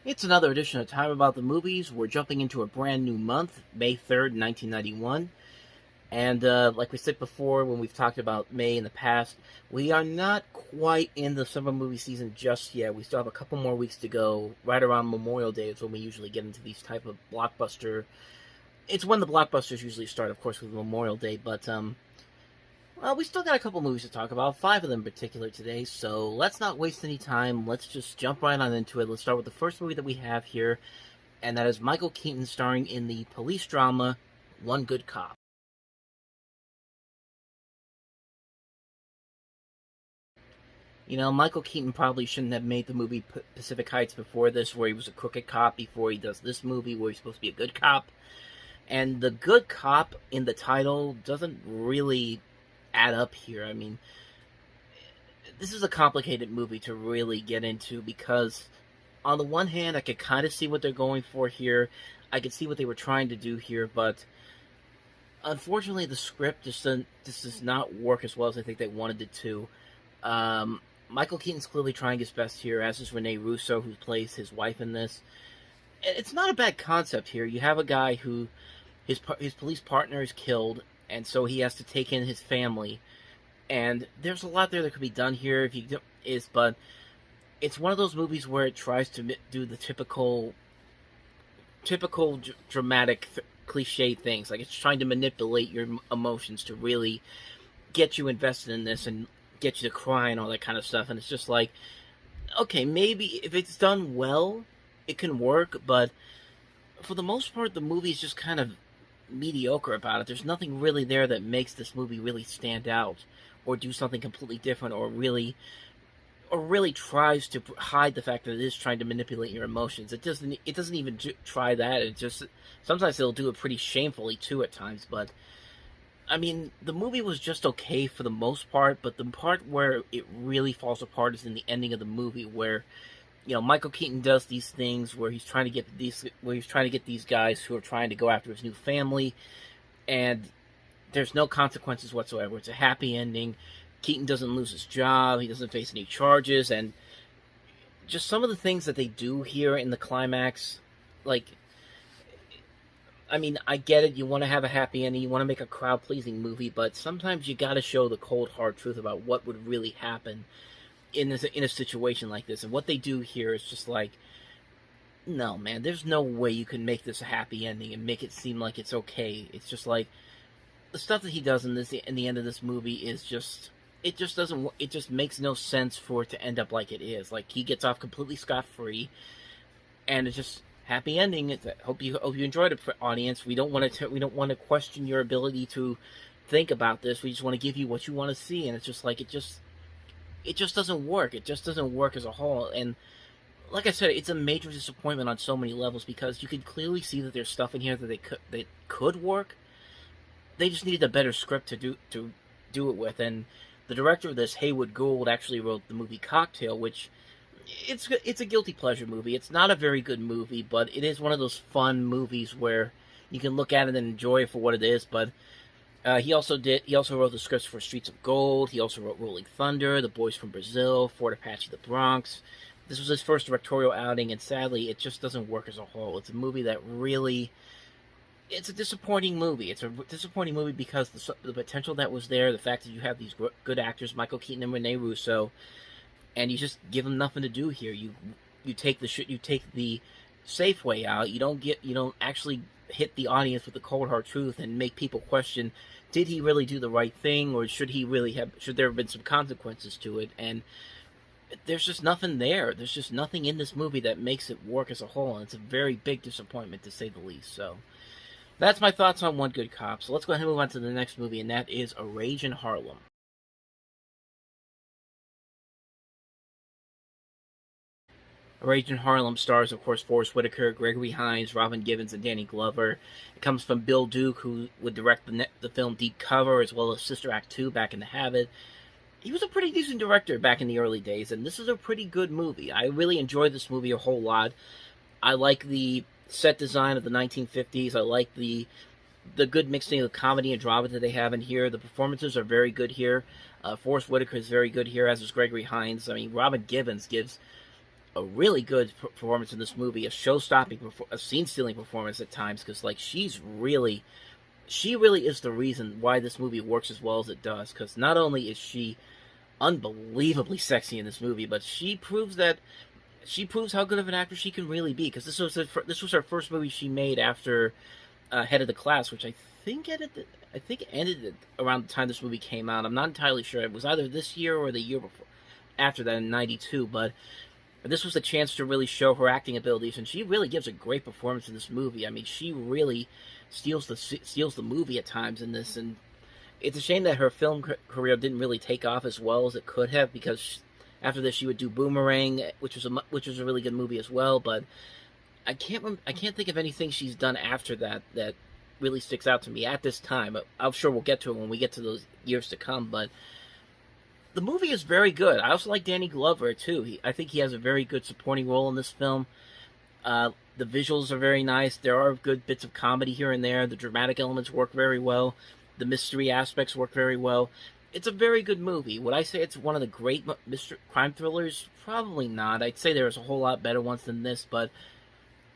It's another edition of Time About the Movies. We're jumping into a brand new month, May 3rd, 1991. And like we said before, when we've talked about May in the past, we are not quite in the summer movie season just yet. We still have a couple more weeks to go. Right around Memorial Day is when we usually get into these type of blockbuster. It's when the blockbusters usually start, of course, with Memorial Day. But well, we still got a couple movies to talk about, 5 of them in particular today, so let's not waste any time. Let's just jump right on into it. Let's start with the first movie that we have here, and that is Michael Keaton starring in the police drama One Good Cop. You know, Michael Keaton probably shouldn't have made the movie Pacific Heights before this, where he was a crooked cop, before he does this movie, where he's supposed to be a good cop. And the good cop in the title doesn't really add up here. I mean, this is a complicated movie to really get into because, on the one hand, I could kind of see what they're going for here. I could see what they were trying to do here, but unfortunately, the script just does not work as well as I think they wanted it to. Michael Keaton's clearly trying his best here, as is Rene Russo, who plays his wife in this. It's not a bad concept here. You have a guy who his police partner is killed, and so he has to take in his family. And there's a lot there that could be done here if you but it's one of those movies where it tries to do the typical dramatic cliche things. Like, it's trying to manipulate your emotions to really get you invested in this and get you to cry and all that kind of stuff. And it's just like, okay, maybe if it's done well, it can work, but for the most part, the movie is just kind of mediocre about it. There's nothing really there that makes this movie really stand out or do something completely different or really tries to hide the fact that it is trying to manipulate your emotions. It doesn't even try that. It just, sometimes it'll do it pretty shamefully too at times. But I mean, the movie was just okay for the most part, but the part where it really falls apart is in the ending of the movie, where, you know, Michael Keaton does these things where he's trying to get these guys who are trying to go after his new family, and there's no consequences whatsoever. It's a happy ending. Keaton doesn't lose his job. He doesn't face any charges, and just some of the things that they do here in the climax, like, I mean, I get it. You want to have a happy ending. You want to make a crowd-pleasing movie, but sometimes you got to show the cold, hard truth about what would really happen in a situation like this. And what they do here is just like, no, man, there's no way you can make this a happy ending and make it seem like it's okay. It's just like, the stuff that he does in the end of this movie is just, it just makes no sense for it to end up like it is. Like, he gets off completely scot-free, and it's just happy ending. Hope you enjoyed it, audience. We don't want to question your ability to think about this. We just want to give you what you want to see, and it's just like, it just doesn't work. It just doesn't work as a whole. And like I said, it's a major disappointment on so many levels, because you can clearly see that there's stuff in here that could work. They just needed a better script to do it with. And the director of this, Haywood Gould, actually wrote the movie Cocktail, which it's a guilty pleasure movie. It's not a very good movie, but it is one of those fun movies where you can look at it and enjoy it for what it is. But he also wrote the scripts for Streets of Gold. He also wrote Rolling Thunder, The Boys from Brazil, Fort Apache, The Bronx. This was his first directorial outing, and sadly, it just doesn't work as a whole. It's a movie that really, it's a disappointing movie. It's a disappointing movie because the potential that was there, the fact that you have these good actors, Michael Keaton and Rene Russo, and you just give them nothing to do here. You take the safe way out. You don't actually hit the audience with the cold hard truth and make people question, did he really do the right thing, or should there have been some consequences to it? And there's just nothing there. There's just nothing in this movie that makes it work as a whole, and it's a very big disappointment, to say the least. So that's my thoughts on One Good Cop. So let's go ahead and move on to the next movie, and that is A Rage in Harlem. A Rage in Harlem stars, of course, Forest Whitaker, Gregory Hines, Robin Givens, and Danny Glover. It comes from Bill Duke, who would direct the film Deep Cover, as well as Sister Act 2, Back in the Habit. He was a pretty decent director back in the early days, and this is a pretty good movie. I really enjoyed this movie a whole lot. I like the set design of the 1950s. I like the good mixing of comedy and drama that they have in here. The performances are very good here. Forest Whitaker is very good here, as is Gregory Hines. I mean, Robin Givens gives a really good performance in this movie, a show-stopping, a scene-stealing performance at times, because like she really is the reason why this movie works as well as it does. Because not only is she unbelievably sexy in this movie, but she proves how good of an actor she can really be. Because this was her first movie she made after Head of the Class, which I think it ended around the time this movie came out. I'm not entirely sure. It was either this year or the year before, after that in '92. But this was a chance to really show her acting abilities, and she really gives a great performance in this movie. I mean, she really steals the movie at times in this, and it's a shame that her film career didn't really take off as well as it could have, because after this she would do Boomerang, which was a really good movie as well. But I can't think of anything she's done after that that really sticks out to me at this time. I'm sure we'll get to it when we get to those years to come, but the movie is very good. I also like Danny Glover too. I think he has a very good supporting role in this film. The visuals are very nice. There are good bits of comedy here and there. The dramatic elements work very well. The mystery aspects work very well. It's a very good movie. Would I say it's one of the great crime thrillers? Probably not. I'd say there's a whole lot better ones than this, but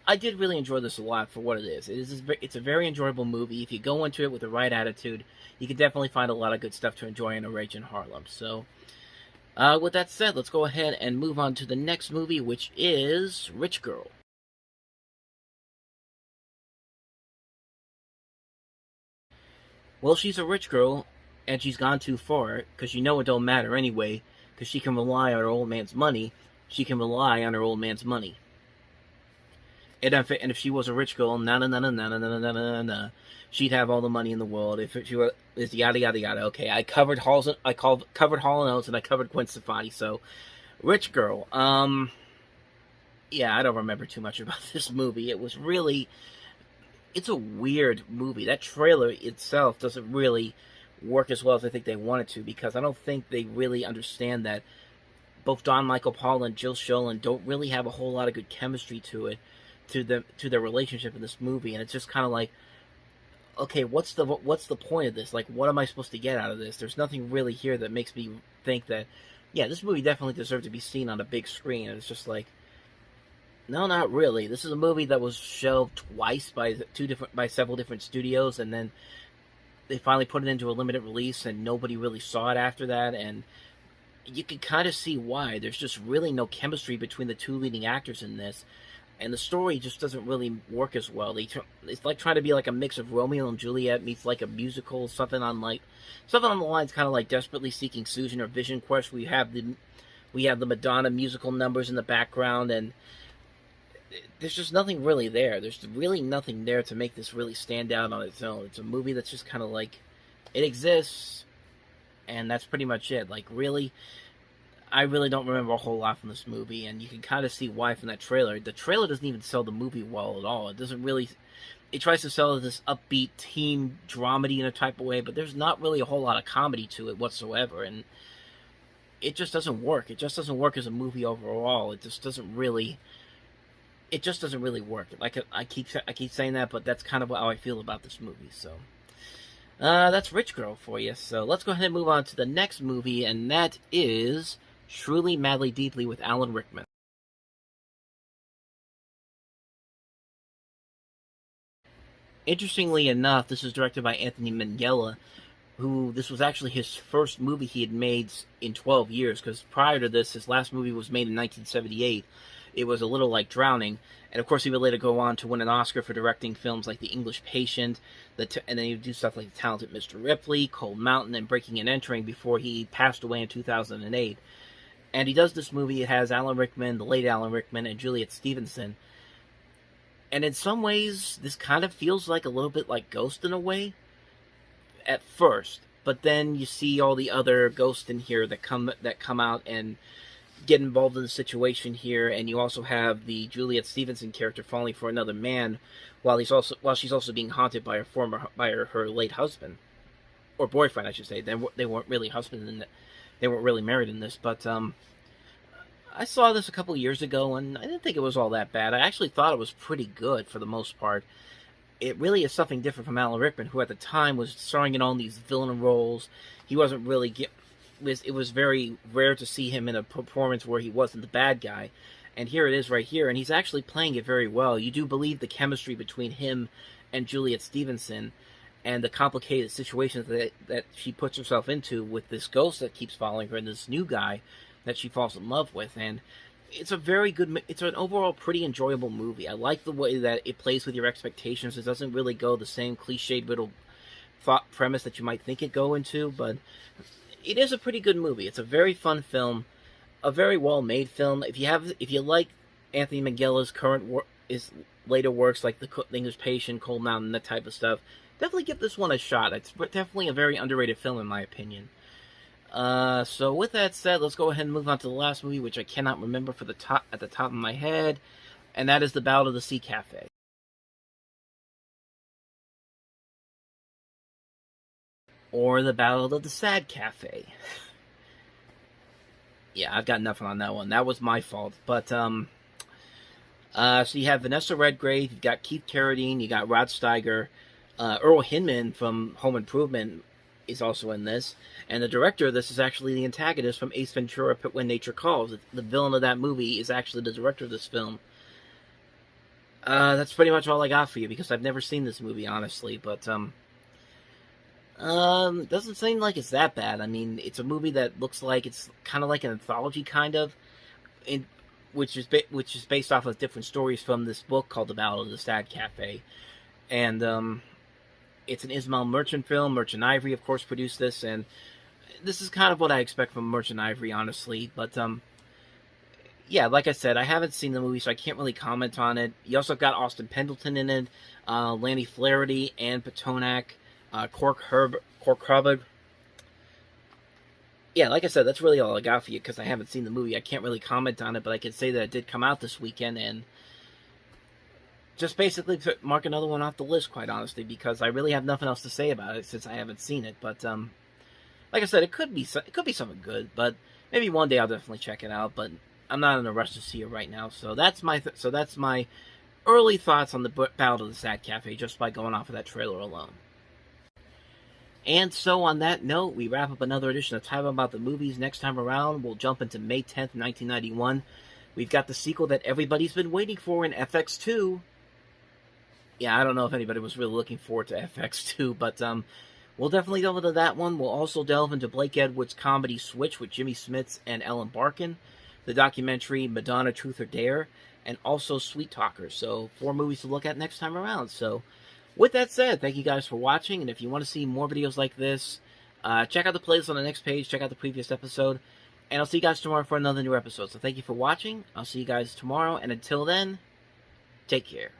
I did really enjoy this a lot for what it is. It's a very enjoyable movie. If you go into it with the right attitude, you can definitely find a lot of good stuff to enjoy in A Rage in Harlem. So, with that said, let's go ahead and move on to the next movie, which is Rich Girl. Well, she's a rich girl, and she's gone too far, because you know it don't matter anyway, because she can rely on her old man's money. She can rely on her old man's money. And if she was a rich girl, she'd have all the money in the world. If she were, it's yada yada yada. Okay, I covered Hall and Oates, and I covered Gwen Stefani. So, Rich Girl. Yeah, I don't remember too much about this movie. It's a weird movie. That trailer itself doesn't really work as well as I think they want it to, because I don't think they really understand that both Don Michael Paul and Jill Schoelen don't really have a whole lot of good chemistry to their relationship in this movie, and it's just kind of like, okay, what's the point of this? Like, what am I supposed to get out of this? There's nothing really here that makes me think that, yeah, this movie definitely deserved to be seen on a big screen. And it's just like, no, not really. This is a movie that was shelved twice by several different studios, and then they finally put it into a limited release, and nobody really saw it after that. And you can kind of see why. There's just really no chemistry between the two leading actors in this, and the story just doesn't really work as well. It's like trying to be like a mix of Romeo and Juliet meets like a musical, something on the lines kind of like Desperately Seeking Susan or Vision Quest. We have the Madonna musical numbers in the background, and there's just nothing really there. There's really nothing there to make this really stand out on its own. It's a movie that's just kind of like, it exists, and that's pretty much it. Like, really, I really don't remember a whole lot from this movie, and you can kind of see why from that trailer. The trailer doesn't even sell the movie well at all. It tries to sell this upbeat teen dramedy in a type of way, but there's not really a whole lot of comedy to it whatsoever, and it just doesn't work. It just doesn't work as a movie overall. It just doesn't really work. Like, I keep saying that, but that's kind of how I feel about this movie. So, that's Rich Girl for you. So let's go ahead and move on to the next movie, and that is Truly, Madly, Deeply with Alan Rickman. Interestingly enough, this was directed by Anthony Minghella, who this was actually his first movie he had made in 12 years, because prior to this, his last movie was made in 1978. It was A Little Like Drowning, and of course he would later go on to win an Oscar for directing films like The English Patient, and then he would do stuff like The Talented Mr. Ripley, Cold Mountain, and Breaking and Entering before he passed away in 2008. And he does this movie. It has Alan Rickman, the late Alan Rickman, and Juliet Stevenson. And in some ways, this kind of feels like a little bit like Ghost in a way, at first. But then you see all the other ghosts in here that come out and get involved in the situation here, and you also have the Juliet Stevenson character falling for another man, while she's also being haunted by her late husband, or boyfriend, I should say. They weren't really husband, and they weren't really married in this. But I saw this a couple years ago, and I didn't think it was all that bad. I actually thought it was pretty good for the most part. It really is something different from Alan Rickman, who at the time was starring in all these villain roles. He wasn't really it was very rare to see him in a performance where he wasn't the bad guy. And here it is right here, and he's actually playing it very well. You do believe the chemistry between him and Juliet Stevenson, and the complicated situations that she puts herself into with this ghost that keeps following her and this new guy that she falls in love with. And it's a very good, it's an overall pretty enjoyable movie. I like the way that it plays with your expectations. It doesn't really go the same cliched little thought premise that you might think it go into, but it is a pretty good movie. It's a very fun film, a very well-made film. If you like Anthony Minghella's his later works like The English Patient, Cold Mountain, that type of stuff, definitely give this one a shot. It's definitely a very underrated film in my opinion. So with that said, let's go ahead and move on to the last movie, which I cannot remember at the top of my head, and that is The Battle of the Sea Cafe. Or The Battle of the Sad Cafe. Yeah, I've got nothing on that one. That was my fault. But, so you have Vanessa Redgrave, you've got Keith Carradine, you got Rod Steiger, Earl Hindman from Home Improvement is also in this, and the director of this is actually the antagonist from Ace Ventura: When Nature Calls. The villain of that movie is actually the director of this film. That's pretty much all I got for you, because I've never seen this movie, honestly, but, doesn't seem like it's that bad. I mean, it's a movie that looks like it's kind of like an anthology, kind of, which is based off of different stories from this book called The Battle of the Sad Cafe, and it's an Ismail Merchant film. Merchant Ivory, of course, produced this, and this is kind of what I expect from Merchant Ivory, honestly. But yeah, like I said, I haven't seen the movie, so I can't really comment on it. You also got Austin Pendleton in it, Lanny Flaherty, Ann Patonak, Cork Hubbard. Yeah, like I said, that's really all I got for you, because I haven't seen the movie. I can't really comment on it, but I can say that it did come out this weekend, and just basically mark another one off the list, quite honestly, because I really have nothing else to say about it since I haven't seen it. But like I said, it could be something good, but maybe one day I'll definitely check it out. But I'm not in a rush to see it right now. So that's my early thoughts on the Battle of the Sad Cafe, just by going off of that trailer alone. And so on that note, we wrap up another edition of Time About the Movies. Next time around, we'll jump into May 10th, 1991. We've got the sequel that everybody's been waiting for in FX2. Yeah, I don't know if anybody was really looking forward to FX2, but we'll definitely delve into that one. We'll also delve into Blake Edwards' comedy Switch with Jimmy Smits and Ellen Barkin, the documentary Madonna, Truth or Dare, and also Sweet Talkers. So 4 movies to look at next time around. So with that said, thank you guys for watching, and if you want to see more videos like this, check out the playlist on the next page, check out the previous episode, and I'll see you guys tomorrow for another new episode. So thank you for watching, I'll see you guys tomorrow, and until then, take care.